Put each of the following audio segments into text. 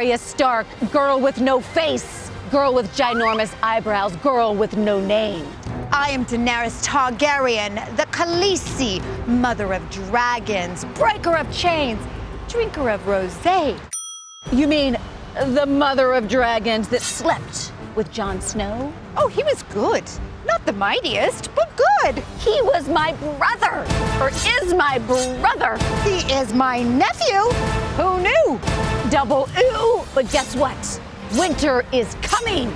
Arya Stark, girl with no face, girl with ginormous eyebrows, girl with no name. I am Daenerys Targaryen, the Khaleesi, mother of dragons, breaker of chains, drinker of rosé. You mean the mother of dragons that slept with Jon Snow? Oh, he was good. Not the mightiest, but good. He was my brother, or is my brother. He is my nephew. Who knew? Double ooh. But guess what? Winter is coming.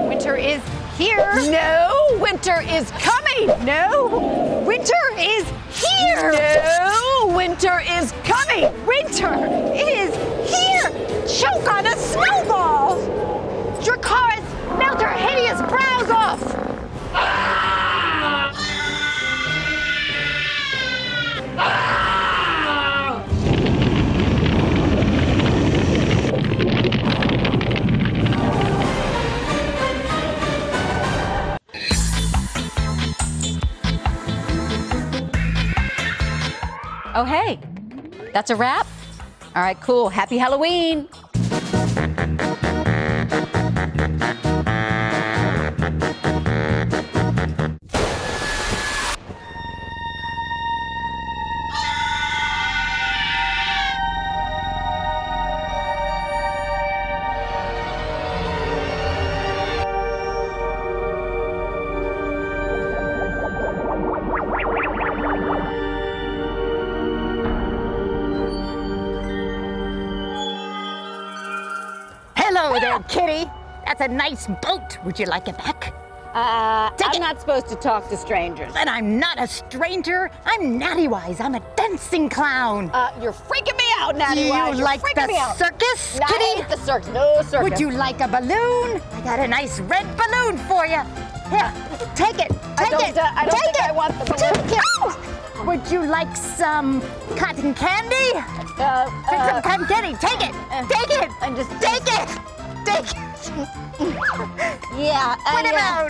Winter is here. No, winter is coming. No, winter is here. No, winter is coming. Winter is here. Choke on a snowball. Dracarys, melt her hideous brows off. Oh, hey, that's a wrap? All right, cool. Happy Halloween. Hello there, kitty. That's a nice boat. Would you like it back? I'm not supposed to talk to strangers. Then I'm not a stranger. I'm Natty Wise. I'm a dancing clown. You're freaking me out, Natty Do you Wise. You're like freaking me the out. circus, No, kitty? I hate the circus. No circus. Would you like a balloon? I got a nice red balloon for you. Here, take it. Take it. I don't take think it. I want the balloon. Take it. Would you like some cotton candy? Some cotton candy. Take it. Take it. I'm just Take it. Take it. Yeah. What about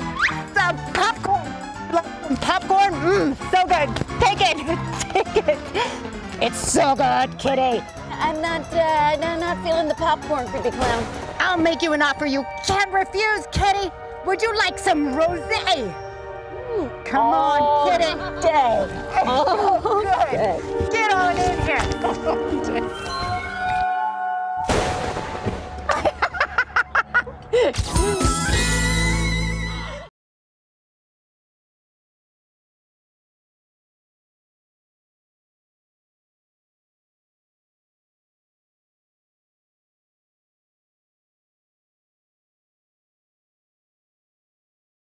some popcorn? Popcorn? So good. Take it. Take it. It's so good, kitty. I'm not feeling the popcorn, creepy clown. I'll make you an offer you can't refuse, kitty. Would you like some rosé? Come on, kitty. Day. Oh, good.